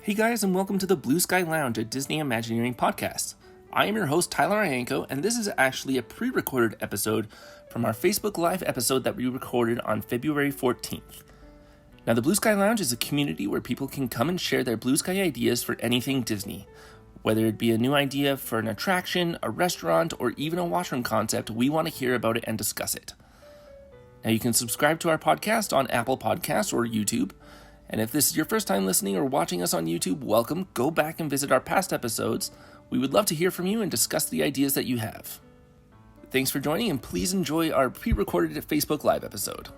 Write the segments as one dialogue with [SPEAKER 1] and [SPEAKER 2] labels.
[SPEAKER 1] Hey guys, and welcome to the Blue Sky Lounge, a Disney Imagineering podcast. I am your host, Tyler Ianco, and this is actually a pre-recorded episode from our Facebook Live episode that we recorded on February 14th. Now, the Blue Sky Lounge is a community where people can come and share their blue sky ideas for anything Disney. Whether it be a new idea for an attraction, a restaurant, or even a washroom concept, we want to hear about it and discuss it. Now, you can subscribe to our podcast on Apple Podcasts or YouTube. And if this is your first time listening or watching us on YouTube, welcome. Go back and visit our past episodes. We would love to hear from you and discuss the ideas that you have. Thanks for joining, and please enjoy our pre-recorded Facebook Live episode.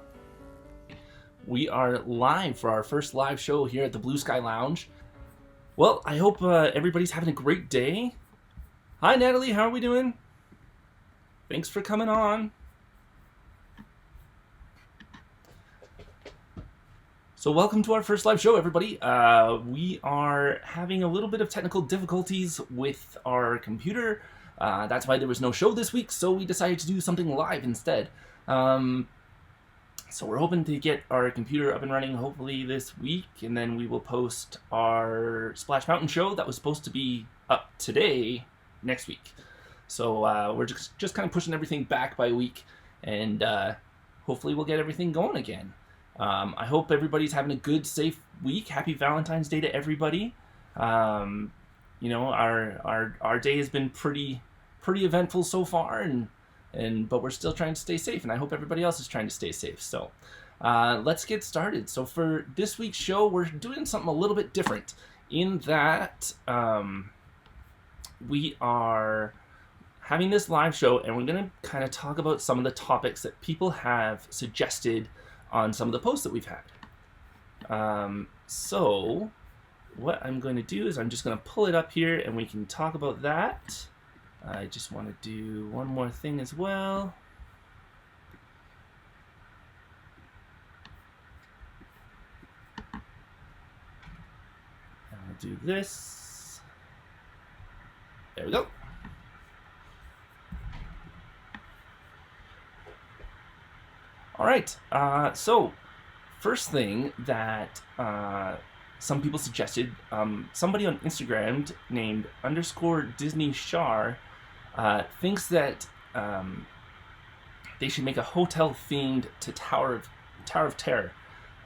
[SPEAKER 1] We are live for our first live show here at the Blue Sky Lounge. Well, I hope everybody's having a great day. Hi, Natalie. How are we doing? Thanks for coming on. So welcome to our first live show, everybody. We are having a little bit of technical difficulties with our computer. That's why there was no show this week, so we decided to do something live instead. So we're hoping to get our computer up and running hopefully this week, and then we will post our Splash Mountain show that was supposed to be up today next week. So we're just kind of pushing everything back by a week, and hopefully we'll get everything going again. I hope everybody's having a good, safe week. Happy Valentine's Day to everybody. Our day has been pretty eventful so far, but we're still trying to stay safe, and I hope everybody else is trying to stay safe. So let's get started. So for this week's show, we're doing something a little bit different in that we are having this live show, and we're going to kind of talk about some of the topics that people have suggested on some of the posts that we've had. So what I'm going to do is I'm just going to pull it up here and we can talk about that. I just want to do one more thing as well. I'll do this. There we go. All right, so first thing that some people suggested, somebody on Instagram named _DisneyShar thinks that they should make a hotel themed to Tower of Terror.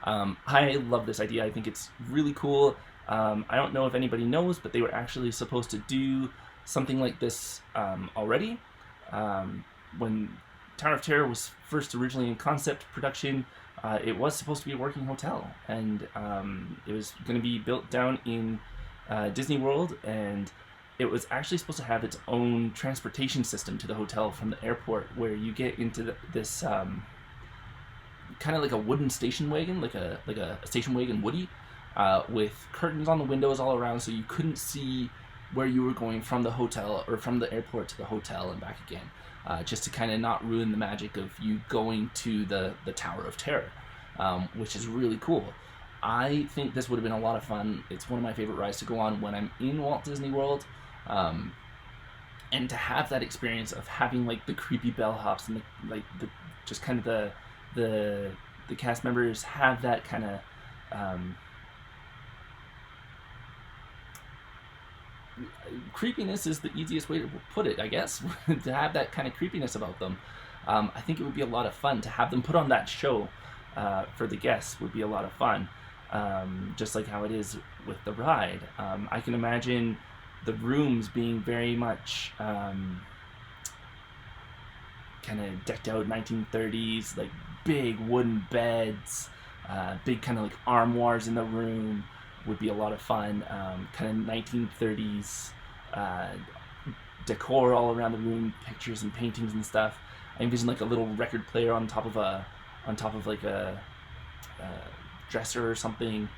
[SPEAKER 1] I love this idea. I think it's really cool. I don't know if anybody knows, but they were actually supposed to do something like this already. When Tower of Terror was first originally in concept production, it was supposed to be a working hotel, and it was going to be built down in Disney World, and it was actually supposed to have its own transportation system to the hotel from the airport, where you get into this kind of like a wooden station wagon, like a station wagon Woody, with curtains on the windows all around, so you couldn't see where you were going from the hotel or from the airport to the hotel and back again. Just to kind of not ruin the magic of you going to the Tower of Terror, which is really cool. I think this would have been a lot of fun. It's one of my favorite rides to go on when I'm in Walt Disney World, and to have that experience of having like the creepy bellhops and the cast members have that kind of creepiness is the easiest way to put it, I guess. To have that kind of creepiness about them. I think it would be a lot of fun to have them put on that show for the guests. Would be a lot of fun, just like how it is with the ride. I can imagine the rooms being very much kind of decked out 1930s, like big wooden beds, big kind of like armoires in the room. Would be a lot of fun. Kind of 1930s decor all around the room, pictures and paintings and stuff. I envision like a little record player on top of like a dresser or something,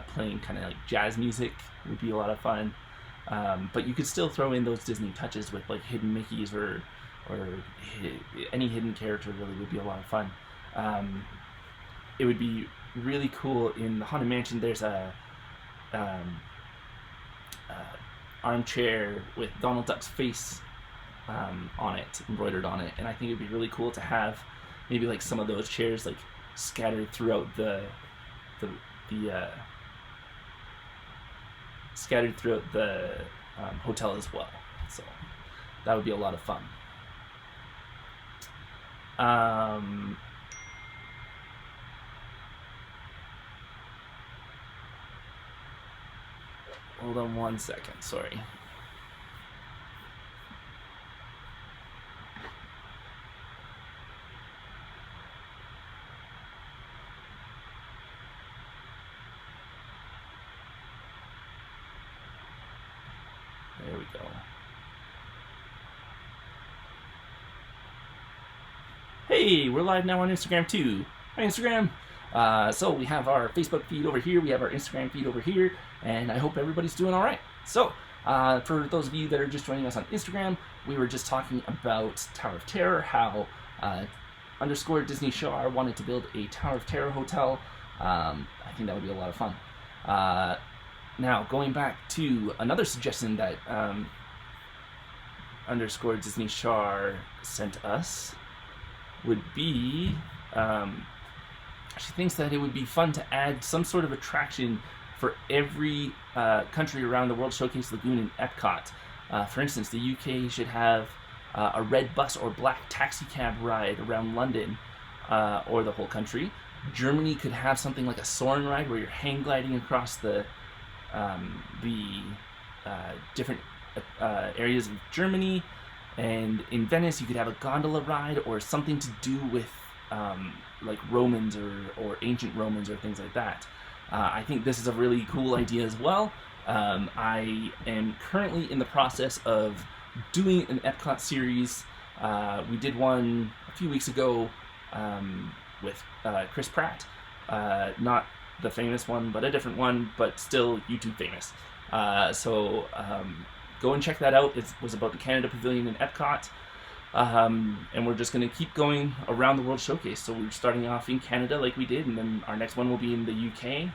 [SPEAKER 1] playing kind of like jazz music. Would be a lot of fun. But you could still throw in those Disney touches with like hidden Mickeys or any hidden character. Really would be a lot of fun. It would be really cool. In the Haunted Mansion, there's a armchair with Donald Duck's face on it, embroidered on it, and I think it'd be really cool to have maybe like some of those chairs like scattered throughout the scattered throughout the hotel as well. So that would be a lot of fun. Hold on 1 second, sorry. There we go. Hey, we're live now on Instagram too. Hi, Instagram. So we have our Facebook feed over here, we have our Instagram feed over here, and I hope everybody's doing all right. So, for those of you that are just joining us on Instagram, we were just talking about Tower of Terror, how underscore Disney Char wanted to build a Tower of Terror hotel. I think that would be a lot of fun. Now, going back to another suggestion that underscore Disney Char sent us would be, she thinks that it would be fun to add some sort of attraction for every country around the World Showcase Lagoon in Epcot. For instance, the UK should have a red bus or black taxi cab ride around London or the whole country. Germany could have something like a Soarin' ride where you're hang gliding across the different areas of Germany. And in Venice, you could have a gondola ride or something to do with like Romans or ancient Romans or things like that. I think this is a really cool idea as well. I am currently in the process of doing an Epcot series. We did one a few weeks ago with Chris Pratt. Not the famous one, but a different one, but still YouTube famous. So go and check that out. It was about the Canada Pavilion in Epcot. And we're just going to keep going around the World Showcase. So we're starting off in Canada like we did, and then our next one will be in the UK.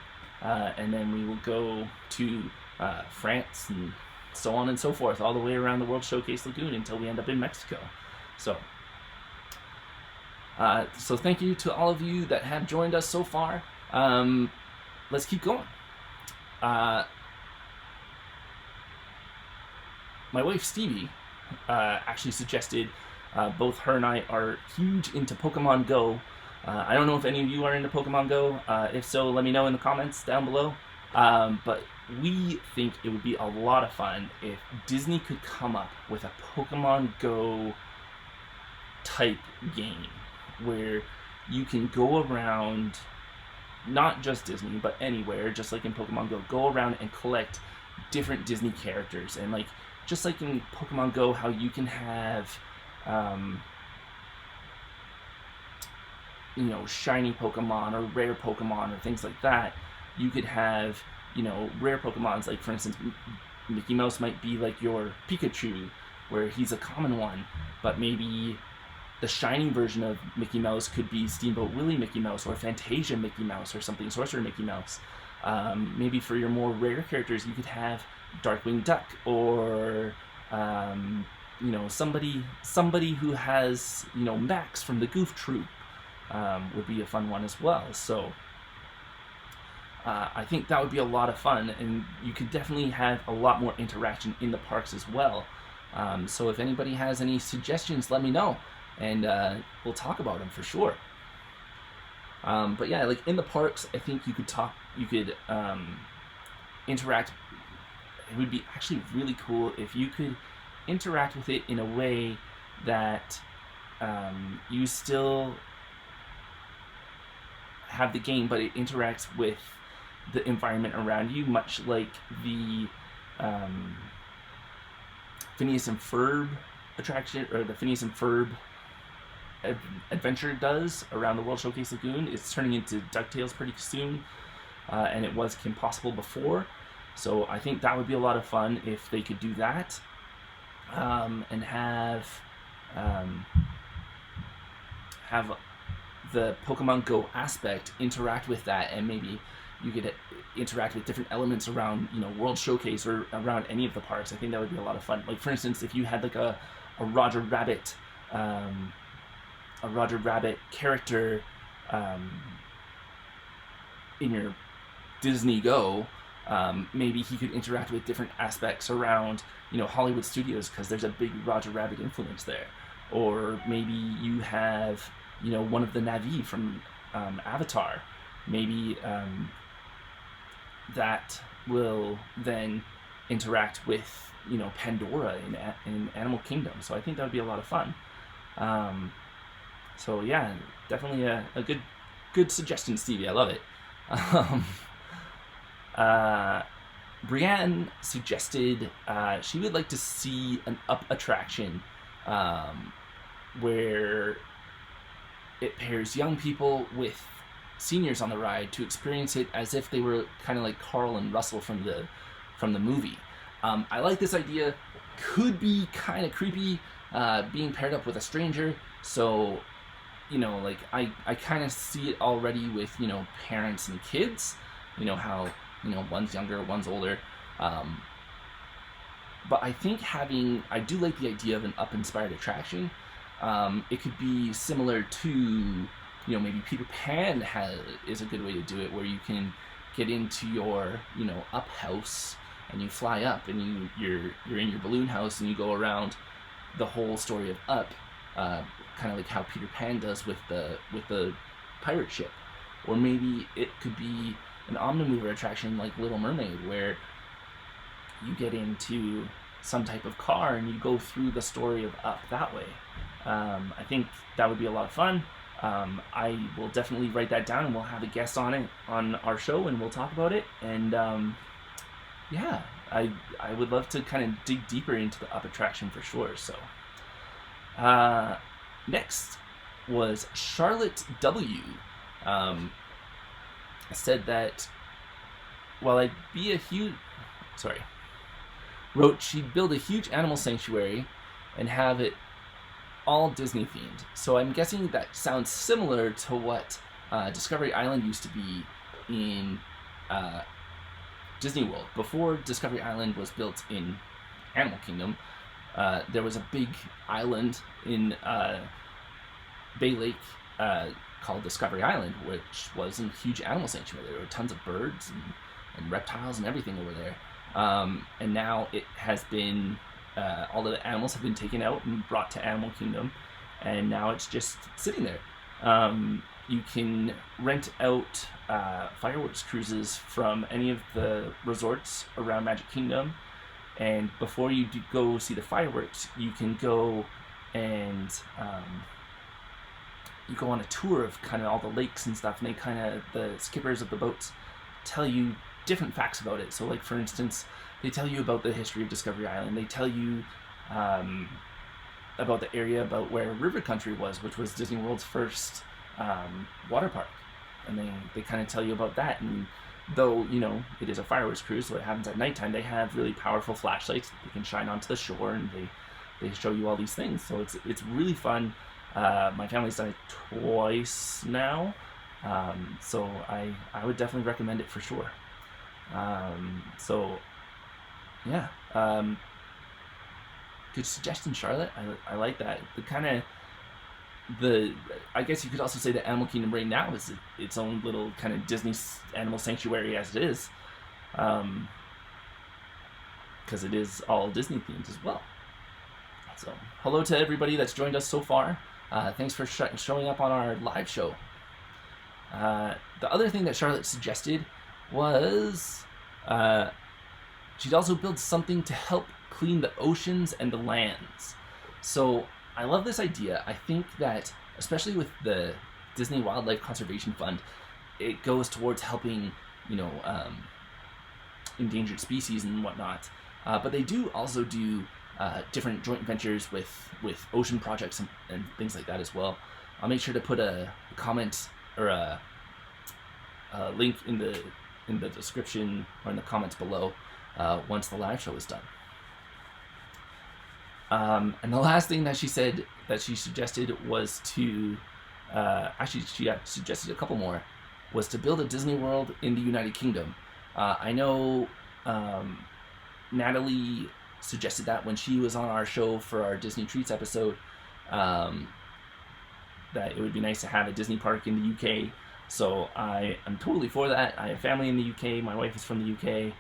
[SPEAKER 1] And then we will go to France and so on and so forth, all the way around the World Showcase Lagoon until we end up in Mexico. So thank you to all of you that have joined us so far. Let's keep going. My wife Stevie actually suggested, both her and I are huge into Pokemon Go. I don't know if any of you are into Pokemon Go. If so, let me know in the comments down below. But we think it would be a lot of fun if Disney could come up with a Pokemon Go type game where you can go around, not just Disney, but anywhere, just like in Pokemon Go around and collect different Disney characters. And like, just like in Pokemon Go, how you can have, shiny Pokemon or rare Pokemon or things like that. You could have, rare Pokemons, like for instance, Mickey Mouse might be like your Pikachu, where he's a common one, but maybe the shiny version of Mickey Mouse could be Steamboat Willie Mickey Mouse or Fantasia Mickey Mouse or something, Sorcerer Mickey Mouse. Maybe for your more rare characters, you could have Darkwing Duck or somebody who has Max from the Goof Troop would be a fun one as well. So I think that would be a lot of fun, and you could definitely have a lot more interaction in the parks as well. So if anybody has any suggestions, let me know, and we'll talk about them for sure. But yeah, like in the parks, I think you could interact. It would be actually really cool if you could interact with it in a way that you still have the game, but it interacts with the environment around you, much like the Phineas and Ferb attraction, or the Phineas and Ferb adventure does around the World Showcase Lagoon. It's turning into DuckTales pretty soon, and it was Kim Possible before. So I think that would be a lot of fun if they could do that, and have the Pokemon Go aspect interact with that, and maybe you could interact with different elements around World Showcase or around any of the parks. I think that would be a lot of fun. Like for instance, if you had like a Roger Rabbit character in your Disney Go, Maybe he could interact with different aspects around, Hollywood studios, because there's a big Roger Rabbit influence there. Or maybe you have, one of the Na'vi from Avatar. Maybe that will then interact with, Pandora in Animal Kingdom. So I think that would be a lot of fun. So yeah, definitely a good suggestion, Stevie. I love it. Brienne suggested she would like to see an Up attraction where it pairs young people with seniors on the ride to experience it as if they were kind of like Carl and Russell from the movie. I like this idea. Could be kind of creepy being paired up with a stranger. So, I kind of see it already with, parents and kids. How, one's younger, one's older. But I think I do like the idea of an Up-inspired attraction. It could be similar to, maybe Peter Pan is a good way to do it, where you can get into your, Up house, and you fly up, and you're in your balloon house, and you go around the whole story of Up, kind of like how Peter Pan does with the pirate ship. Or maybe it could be an Omnimover attraction like Little Mermaid, where you get into some type of car and you go through the story of Up that way. I think that would be a lot of fun. I will definitely write that down, and we'll have a guest on it on our show, and we'll talk about it. And yeah, I would love to kind of dig deeper into the Up attraction for sure. So next was Charlotte W. Said that while I'd be wrote she'd build a huge animal sanctuary and have it all Disney themed. So I'm guessing that sounds similar to what Discovery Island used to be in Disney World. Before Discovery Island was built in Animal Kingdom, there was a big island in Bay Lake called Discovery Island, which was a huge animal sanctuary. There were tons of birds and reptiles and everything over there. And now it has been, all of the animals have been taken out and brought to Animal Kingdom, and now it's just sitting there. You can rent out fireworks cruises from any of the resorts around Magic Kingdom, and before you go see the fireworks, you can go and you go on a tour of kind of all the lakes and stuff, and the skippers of the boats tell you different facts about it. So, like, for instance, they tell you about the history of Discovery Island. They tell you about the area about where River Country was, which was Disney World's first water park. And they kind of tell you about that. And though, it is a fireworks cruise, so it happens at nighttime, they have really powerful flashlights that they can shine onto the shore, and they show you all these things. So it's really fun. My family's done it twice now. So I would definitely recommend it for sure. So yeah, good suggestion, Charlotte. I like that. I guess you could also say that Animal Kingdom right now is its own little kind of Disney animal sanctuary as it is, because it is all Disney themed as well. So hello to everybody that's joined us so far. Thanks for showing up on our live show. The other thing that Charlotte suggested was she'd also build something to help clean the oceans and the lands. So I love this idea. I think that, especially with the Disney Wildlife Conservation Fund, it goes towards helping, endangered species and whatnot. But they do also do different joint ventures with ocean projects and things like that as well. I'll make sure to put a comment or a link in the description or in the comments below once the live show is done. And the last thing that she said that she suggested was to actually she suggested a couple more, was to build a Disney World in the United Kingdom. I know Natalie suggested that when she was on our show for our Disney Treats episode, that it would be nice to have a Disney park in the UK. So I am totally for that. I have family in the UK. My wife is from the UK.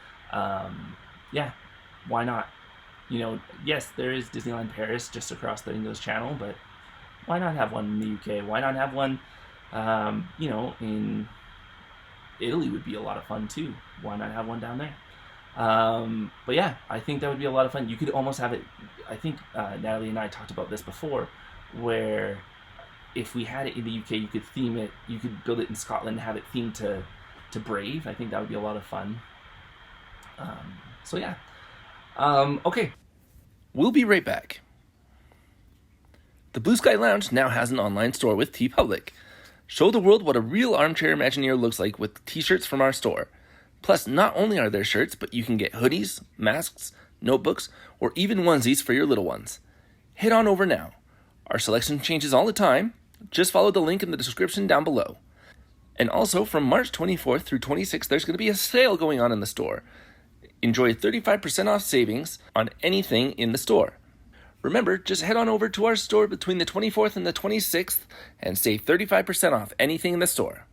[SPEAKER 1] Yeah, why not? Yes, there is Disneyland Paris just across the English Channel, but why not have one in the UK? Why not have one, in Italy would be a lot of fun too. Why not have one down there? But yeah, I think that would be a lot of fun. You could almost have it. I think Natalie and I talked about this before, where if we had it in the UK, you could theme it. You could build it in Scotland, and have it themed to Brave. I think that would be a lot of fun. So yeah. Okay. We'll be right back. The Blue Sky Lounge now has an online store with TeePublic. Show the world what a real armchair Imagineer looks like with t-shirts from our store. Plus, not only are there shirts, but you can get hoodies, masks, notebooks, or even onesies for your little ones. Head on over now. Our selection changes all the time. Just follow the link in the description down below. And also, from March 24th through 26th, there's going to be a sale going on in the store. Enjoy 35% off savings on anything in the store. Remember, just head on over to our store between the 24th and the 26th and save 35% off anything in the store.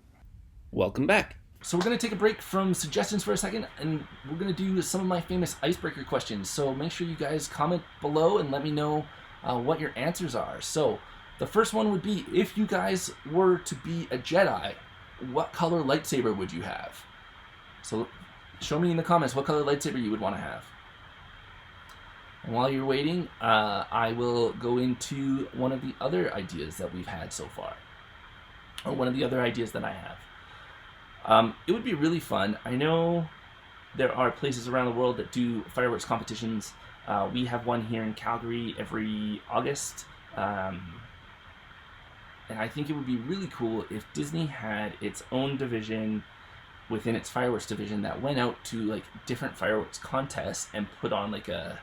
[SPEAKER 1] Welcome back. So we're going to take a break from suggestions for a second, and we're going to do some of my famous icebreaker questions. So make sure you guys comment below and let me know what your answers are. So the first one would be, if you guys were to be a Jedi, what color lightsaber would you have? So show me in the comments what color lightsaber you would want to have. And while you're waiting, I will go into one of the other ideas that we've had so far. Or one of the other ideas that I have. It would be really fun. I know there are places around the world that do fireworks competitions. We have one here in Calgary every August. And I think it would be really cool if Disney had its own division within its fireworks division that went out to like different fireworks contests and put on like an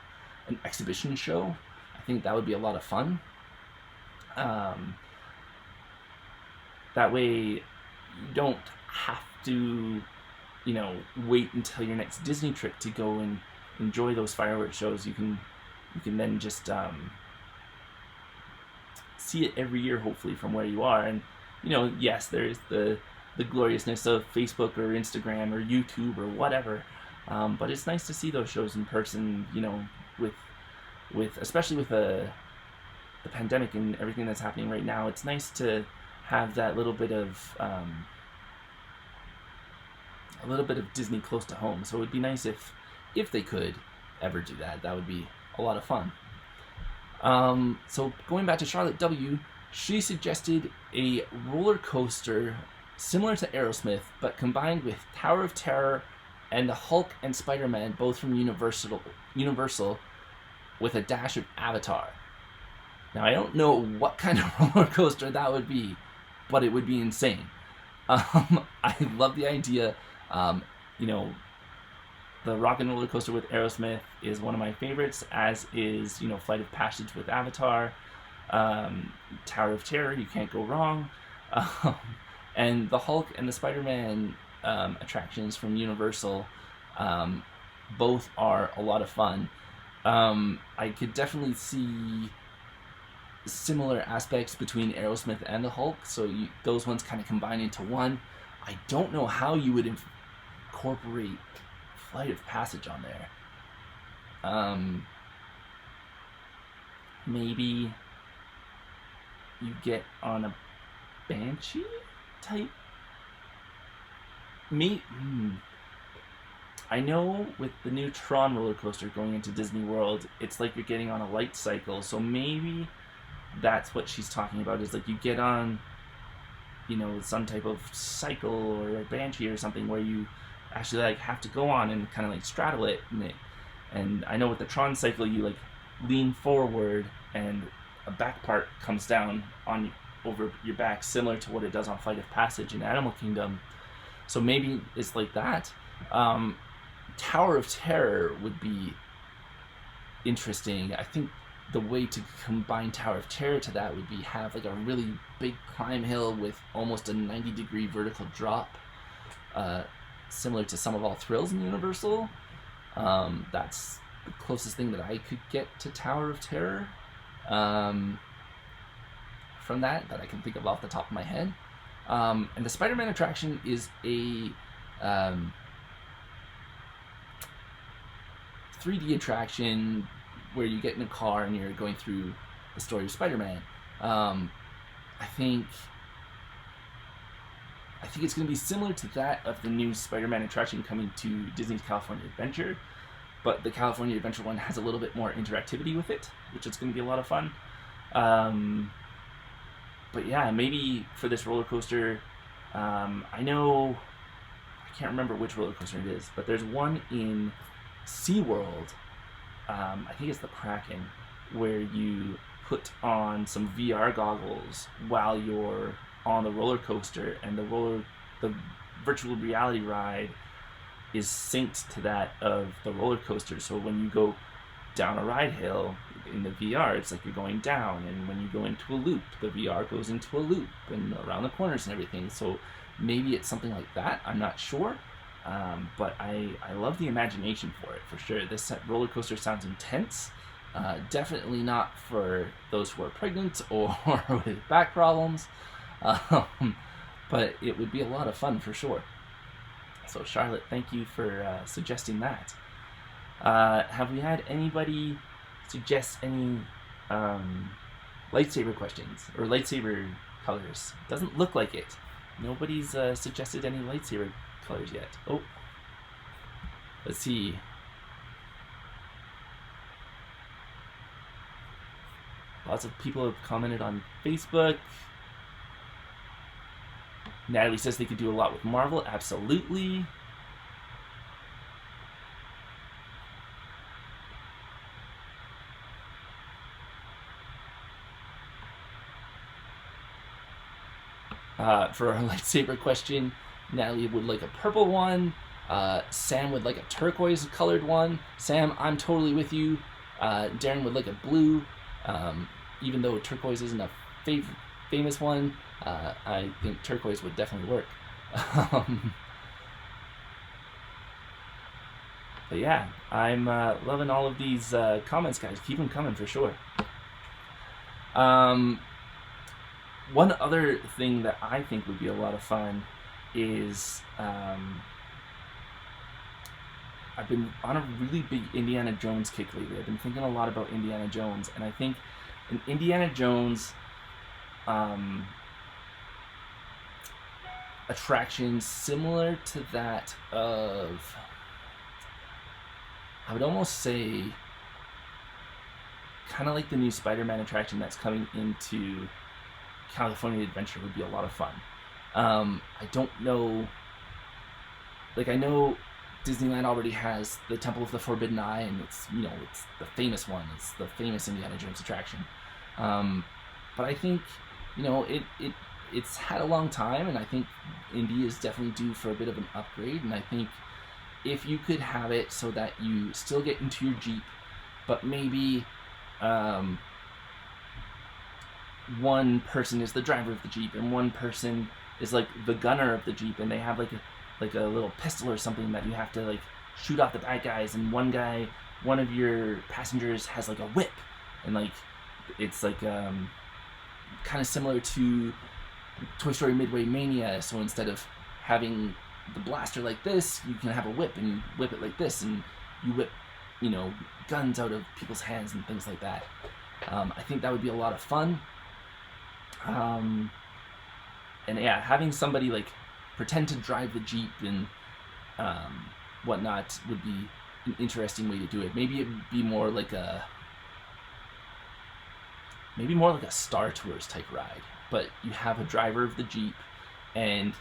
[SPEAKER 1] exhibition show. I think that would be a lot of fun. That way you don't have to, wait until your next Disney trip to go and enjoy those fireworks shows. You can then just see it every year, hopefully, from where you are. And yes, there's the gloriousness of Facebook or Instagram or YouTube or whatever, but it's nice to see those shows in person. With especially with the pandemic and everything that's happening right now, it's nice to have that little bit of Disney close to home. So it would be nice if they could ever do that. That would be a lot of fun. So going back to Charlotte W., she suggested a roller coaster similar to Aerosmith, but combined with Tower of Terror and the Hulk and Spider-Man, both from Universal, with a dash of Avatar. Now, I don't know what kind of roller coaster that would be, but it would be insane. I love the idea. The Rock and Roller Coaster with Aerosmith is one of my favorites, as is, Flight of Passage with Avatar. Tower of Terror, you can't go wrong. And the Hulk and the Spider-Man attractions from Universal, both are a lot of fun. I could definitely see similar aspects between Aerosmith and the Hulk, so those ones kind of combine into one. I don't know how you would incorporate Flight of Passage on there. Maybe you get on a Banshee type. I know with the new Tron roller coaster going into Disney World, it's like you're getting on a light cycle, so maybe that's what she's talking about, is like you get on, some type of cycle or a Banshee or something where you actually like have to go on and kind of like straddle it, and I know with the Tron cycle you like lean forward and a back part comes down on over your back, similar to what it does on Flight of Passage in Animal Kingdom. So maybe it's like that. Tower of Terror would be interesting. I think the way to combine Tower of Terror to that would be have like a really big climb hill with almost a 90-degree vertical drop, similar to Sum of All Thrills in Universal. That's the closest thing that I could get to Tower of Terror from that I can think of off the top of my head. And the Spider-Man attraction is a 3D attraction where you get in a car and you're going through the story of Spider-Man. I think it's going to be similar to that of the new Spider-Man attraction coming to Disney's California Adventure, but the California Adventure one has a little bit more interactivity with it, which is going to be a lot of fun. But yeah, maybe for this roller coaster, I can't remember which roller coaster it is, but there's one in SeaWorld, I think it's the Kraken, where you put on some VR goggles while you're on the roller coaster, and the virtual reality ride is synced to that of the roller coaster. So when you go down a ride hill in the VR, it's like you're going down, and when you go into a loop, the VR goes into a loop and around the corners and everything. So maybe it's something like that. I'm not sure. But I love the imagination for it, for sure. This roller coaster sounds intense. Definitely not for those who are pregnant or with back problems. But it would be a lot of fun for sure. So Charlotte, thank you for suggesting that. Have we had anybody suggest any lightsaber questions or lightsaber colors? Doesn't look like it. Nobody's suggested any lightsaber colors yet. Oh, let's see. Lots of people have commented on Facebook. Natalie says they could do a lot with Marvel. Absolutely. For our lightsaber question, Natalie would like a purple one. Sam would like a turquoise colored one. Sam, I'm totally with you. Darren would like a blue. Even though turquoise isn't a famous one, I think turquoise would definitely work. But yeah, I'm loving all of these comments, guys. Keep them coming for sure. One other thing that I think would be a lot of fun is I've been on a really big Indiana Jones kick lately. I've been thinking a lot about Indiana Jones, and I think an Indiana Jones attraction similar to that of, I would almost say, kind of like the new Spider-Man attraction that's coming into California Adventure would be a lot of fun. I don't know, like I know Disneyland already has the Temple of the Forbidden Eye, and it's the famous one. It's the famous Indiana Jones attraction. But I think it's had a long time, and I think Indy is definitely due for a bit of an upgrade. And I think if you could have it so that you still get into your Jeep, but maybe one person is the driver of the Jeep and one person is like the gunner of the Jeep, and they have like a little pistol or something that you have to like shoot off the bad guys, and one of your passengers has like a whip, and like it's like kind of similar to Toy Story Midway Mania. So instead of having the blaster like this, you can have a whip, and you whip it like this, and you whip guns out of people's hands and things like that. I think that would be a lot of fun. And yeah, having somebody like pretend to drive the Jeep and whatnot would be an interesting way to do it. Maybe it would be more like a Star Tours type ride, but you have a driver of the Jeep, and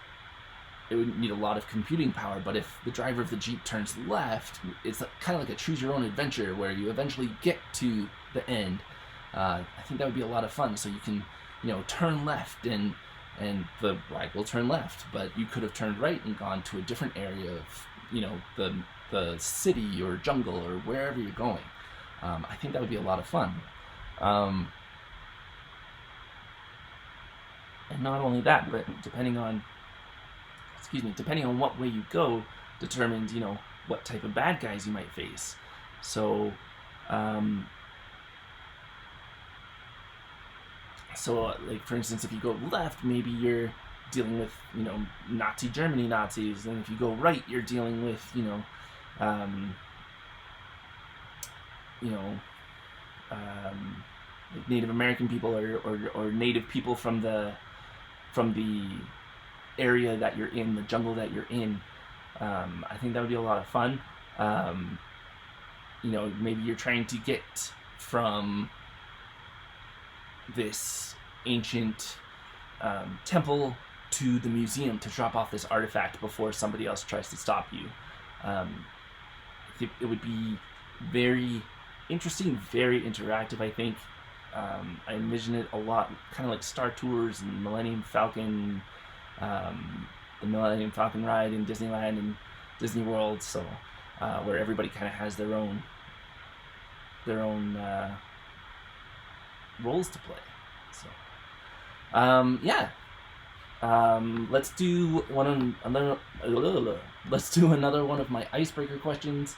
[SPEAKER 1] it would need a lot of computing power. But if the driver of the Jeep turns left, it's kind of like a choose your own adventure where you eventually get to the end. I think that would be a lot of fun. So you can turn left, and the ride will turn left, but you could have turned right and gone to a different area of the city or jungle or wherever you're going. I think that would be a lot of fun. And not only that, but depending on what way you go, determines what type of bad guys you might face. So like for instance, if you go left, maybe you're dealing with, Nazi Germany Nazis, and if you go right, you're dealing with, um, you know, like Native American people or Native people from the area that you're in, the jungle that you're in. I think that would be a lot of fun. Maybe you're trying to get from this ancient temple to the museum to drop off this artifact before somebody else tries to stop you. It would be very interesting, very interactive, I think. I envision it a lot kind of like Star Tours and Millennium Falcon, the Millennium Falcon ride in Disneyland and Disney World, so where everybody kind of has their own roles to play. So let's do another one of my icebreaker questions.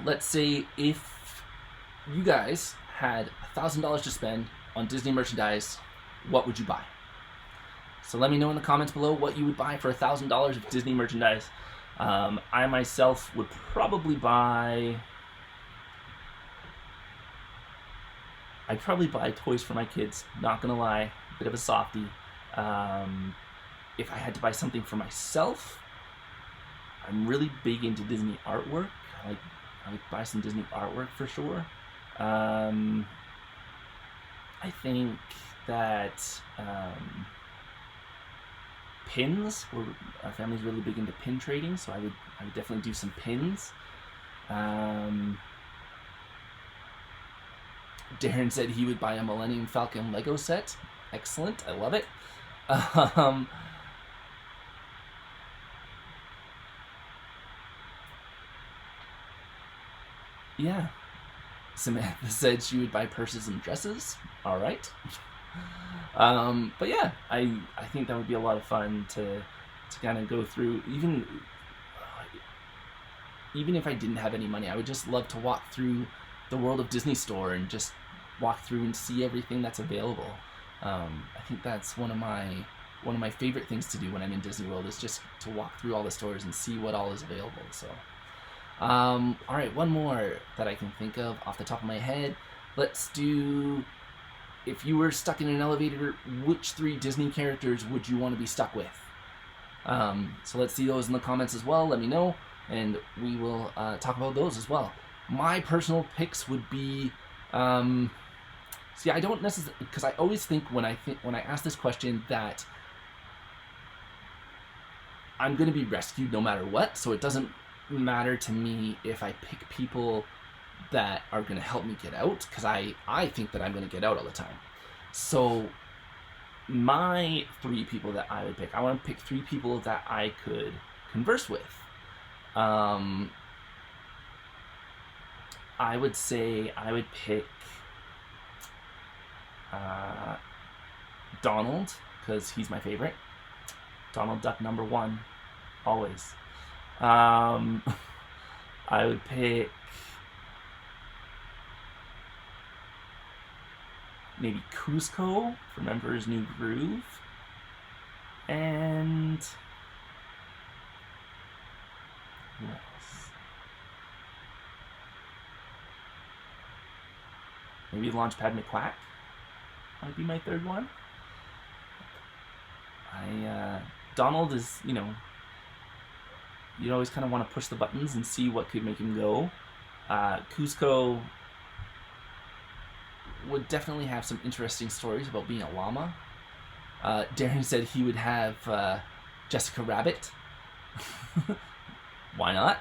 [SPEAKER 1] Let's say if you guys had $1,000 to spend on Disney merchandise, what would you buy? So let me know in the comments below what you would buy for $1,000 of Disney merchandise. I myself would probably buy... I'd probably buy toys for my kids, not gonna lie, a bit of a softie. If I had to buy something for myself, I'm really big into Disney artwork. I would buy some Disney artwork for sure. I think that pins, our family's really big into pin trading, so I would definitely do some pins. Darren said he would buy a Millennium Falcon Lego set. Excellent, I love it. Yeah. Samantha said she would buy purses and dresses. All right. But yeah, I think that would be a lot of fun to kind of go through. Even if I didn't have any money, I would just love to walk through the World of Disney store and just walk through and see everything that's available. I think that's one of my favorite things to do when I'm in Disney World, is just to walk through all the stores and see what all is available. So, all right, one more that I can think of off the top of my head. Let's do, if you were stuck in an elevator, which 3 Disney characters would you want to be stuck with? So let's see those in the comments as well. Let me know, and we will talk about those as well. My personal picks would be, I don't necessarily, because I always think when I ask this question that I'm going to be rescued no matter what, so it doesn't matter to me if I pick people that are going to help me get out, because I think that I'm going to get out all the time. So my 3 people that I would pick, I want to pick 3 people that I could converse with. I would say I would pick Donald, because he's my favorite. Donald Duck number 1, always. I would pick maybe Kuzco from Emperor's New Groove, and who else? Maybe Launchpad McQuack might be my 3rd one. Donald is, you'd always kind of want to push the buttons and see what could make him go. Kuzco would definitely have some interesting stories about being a llama. Darren said he would have Jessica Rabbit. Why not?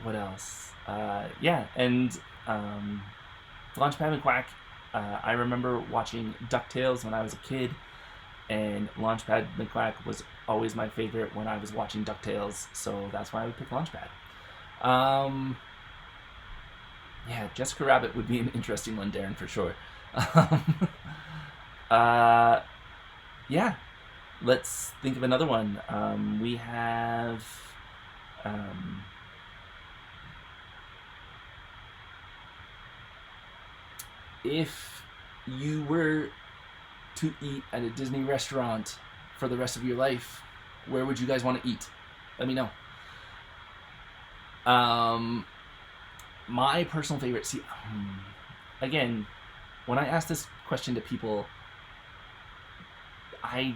[SPEAKER 1] What else? And Launchpad McQuack. I remember watching DuckTales when I was a kid, and Launchpad McQuack was always my favorite when I was watching DuckTales, so that's why I would pick Launchpad. Jessica Rabbit would be an interesting one, Darren, for sure. Let's think of another one. We have... if you were to eat at a Disney restaurant for the rest of your life, where would you guys want to eat? Let me know. My personal favorite. See, again, when I ask this question to people, I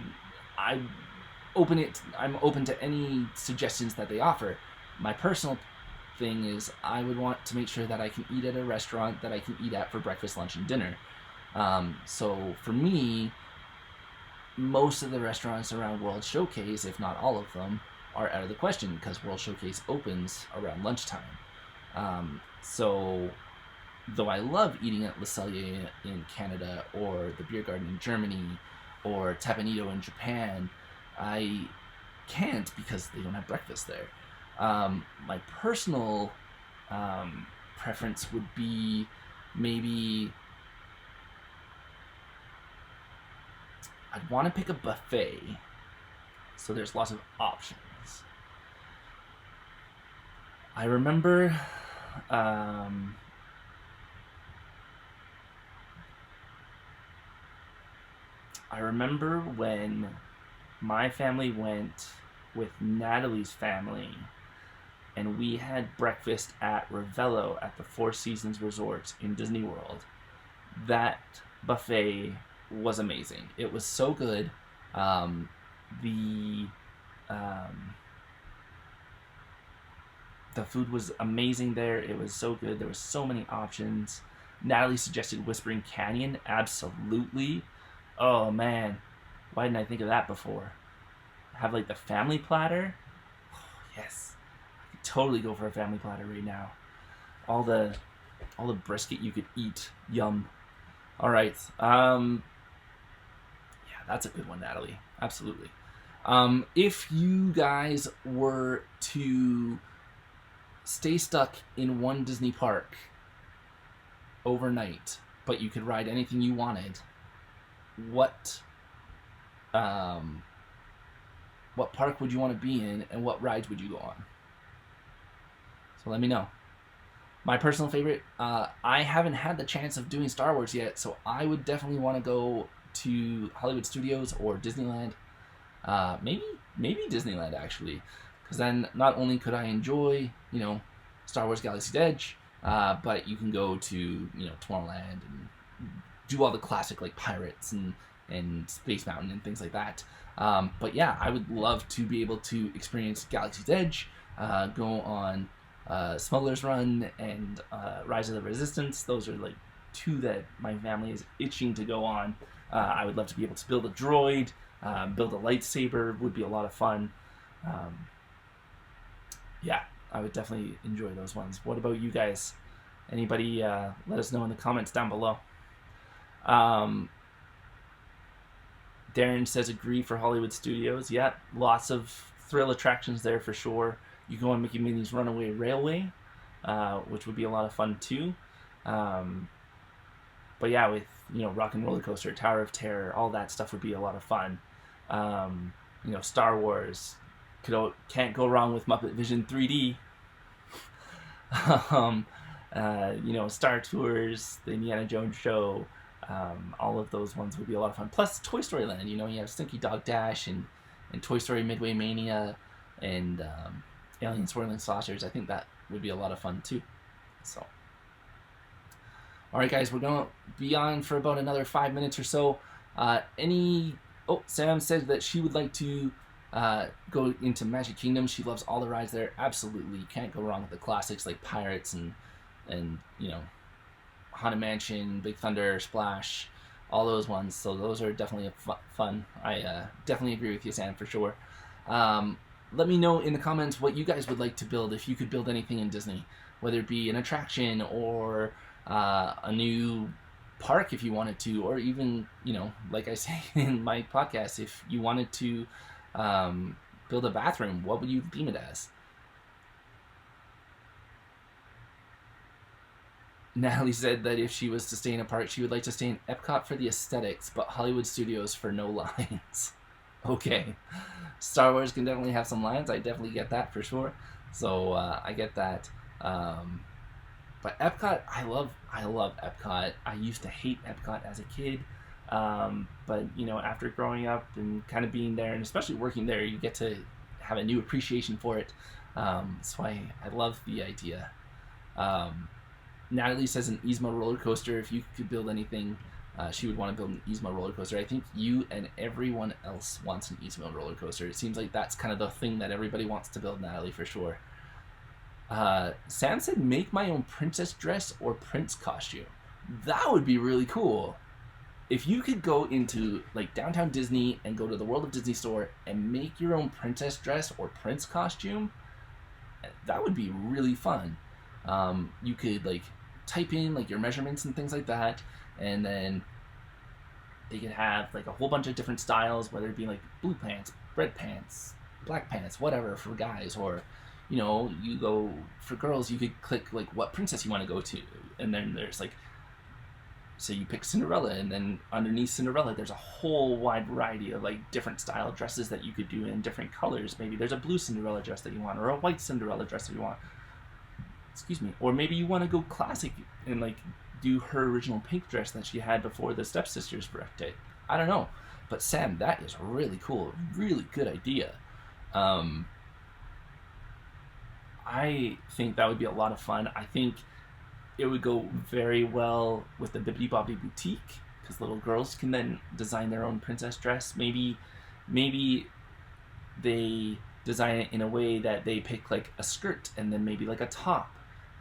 [SPEAKER 1] open it. I'm open to any suggestions that they offer. My personal thing is I would want to make sure that I can eat at a restaurant that I can eat at for breakfast, lunch, and dinner. So for me, most of the restaurants around World Showcase, if not all of them, are out of the question because World Showcase opens around lunchtime. So though I love eating at Le Cellier in Canada or the Beer Garden in Germany or Tapenito in Japan, I can't because they don't have breakfast there. My personal preference would be maybe I'd want to pick a buffet, so there's lots of options. I remember when my family went with Natalie's family and we had breakfast at Ravello at the Four Seasons Resort in Disney World. That buffet was amazing. It was so good. The food was amazing there. It was so good. There were so many options. Natalie suggested Whispering Canyon. Absolutely. Oh man, why didn't I think of that before? Have like the family platter. Oh, yes, I could totally go for a family platter right now. All the brisket you could eat. Yum. All right. Yeah, that's a good one, Natalie. Absolutely. If you guys were to stay stuck in one Disney park overnight, but you could ride anything you wanted, what park would you want to be in, and what rides would you go on? So let me know. My personal favorite, I haven't had the chance of doing Star Wars yet, so I would definitely want to go to Hollywood Studios or Disneyland. Maybe Disneyland actually, because then not only could I enjoy, Star Wars Galaxy's Edge, but you can go to, Tomorrowland and do all the classic like Pirates and Space Mountain and things like that. But yeah, I would love to be able to experience Galaxy's Edge, go on Smuggler's Run and Rise of the Resistance. Those are like two that my family is itching to go on. I would love to be able to build a droid, build a lightsaber. Would be a lot of fun. Yeah, I would definitely enjoy those ones. What about you guys? Anybody let us know in the comments down below. Darren says agree for Hollywood Studios. Yeah, lots of thrill attractions there for sure. You go on Mickey Minnie's Runaway Railway, which would be a lot of fun too. But yeah, with Rock and Roller Coaster, Tower of Terror, all that stuff would be a lot of fun. Star Wars, can't go wrong with Muppet Vision 3D. Star Tours, the Indiana Jones show, all of those ones would be a lot of fun. Plus Toy Story Land, you have Stinky Dog Dash and Toy Story Midway Mania and Alien Swirling Saucers. I think that would be a lot of fun too. So, all right, guys, we're gonna be on for about another 5 minutes or so. Sam said that she would like to go into Magic Kingdom. She loves all the rides there. Absolutely, can't go wrong with the classics like Pirates and Haunted Mansion, Big Thunder, Splash, all those ones. So those are definitely fun. I definitely agree with you, Sam, for sure. Let me know in the comments what you guys would like to build if you could build anything in Disney, whether it be an attraction or a new park if you wanted to, or even, like I say in my podcast, if you wanted to build a bathroom, what would you theme it as? Natalie said that if she was to stay in a park, she would like to stay in Epcot for the aesthetics, but Hollywood Studios for no lines. Okay. Star Wars can definitely have some lines. I definitely get that for sure. So I get that. But But Epcot, I love Epcot. I used to hate Epcot as a kid, but after growing up and kind of being there, and especially working there, you get to have a new appreciation for it. That's why I love the idea. Natalie says an Yzma roller coaster. If you could build anything, she would want to build an Yzma roller coaster. I think you and everyone else wants an Yzma roller coaster. It seems like that's kind of the thing that everybody wants to build, Natalie, for sure. Sam said, make my own princess dress or prince costume. That would be really cool. If you could go into like downtown Disney and go to the World of Disney store and make your own princess dress or prince costume, that would be really fun. You could like type in like your measurements and things like that, and then they could have like a whole bunch of different styles, whether it be like blue pants, red pants, black pants, whatever for guys, or you go for girls, you could click like what princess you want to go to, and then there's like, so you pick Cinderella, and then underneath Cinderella there's a whole wide variety of like different style dresses that you could do in different colors. Maybe there's a blue Cinderella dress that you want, or a white Cinderella dress that you want. Excuse me. Or maybe you want to go classic and like do her original pink dress that she had before the stepsister's birthday. I don't know. But Sam, that is really cool. Really good idea. I think that would be a lot of fun. I think it would go very well with the Bibbidi Bobbidi Boutique, because little girls can then design their own princess dress. Maybe they design it in a way that they pick like a skirt and then maybe like a top.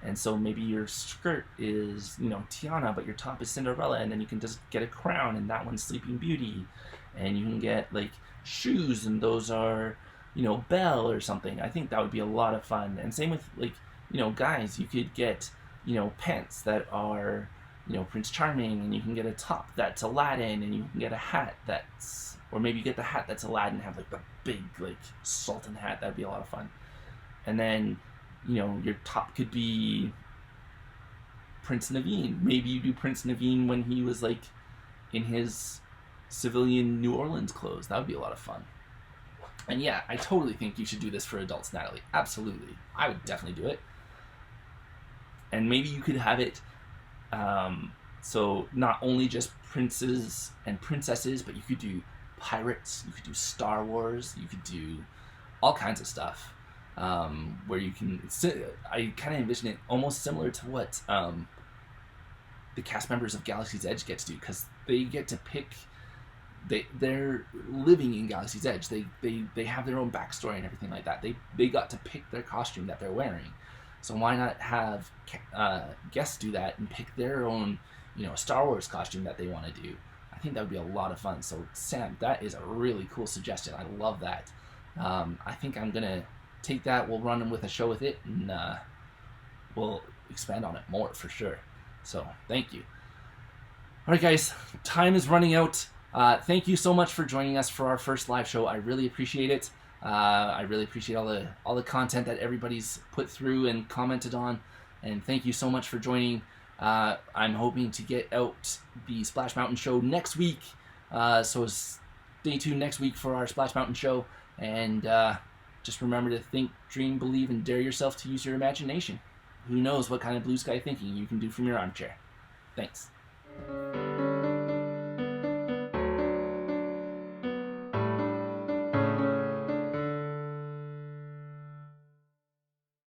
[SPEAKER 1] And so maybe your skirt is, Tiana, but your top is Cinderella, and then you can just get a crown, and that one's Sleeping Beauty. And you can get like shoes, and those are, Belle or something. I think that would be a lot of fun. And same with like, guys, you could get, pants that are, Prince Charming, and you can get a top that's Aladdin, and you can get a hat that's, or maybe you get the hat that's Aladdin, have like the big like sultan hat. That'd be a lot of fun. And then, your top could be Prince Naveen. Maybe you do Prince Naveen when he was like in his civilian New Orleans clothes. That would be a lot of fun. And yeah, I totally think you should do this for adults, Natalie. Absolutely. I would definitely do it. And maybe you could have it so not only just princes and princesses, but you could do pirates, you could do Star Wars, you could do all kinds of stuff. Where you can, I kind of envision it almost similar to what the cast members of Galaxy's Edge get to do, because they get to pick, they're living in Galaxy's Edge. They have their own backstory and everything like that. They got to pick their costume that they're wearing. So why not have guests do that and pick their own, Star Wars costume that they want to do? I think that would be a lot of fun. So Sam, that is a really cool suggestion. I love that. I think I'm gonna take that, we'll run with a show with it, and we'll expand on it more for sure. So thank you. All right, guys, time is running out. Thank you so much for joining us for our first live show. I really appreciate it. I really appreciate all the content that everybody's put through and commented on, and thank you so much for joining. I'm hoping to get out the Splash Mountain show next week, so stay tuned next week for our Splash Mountain show, and just remember to think, dream, believe, and dare yourself to use your imagination. Who knows what kind of blue sky thinking you can do from your armchair. Thanks.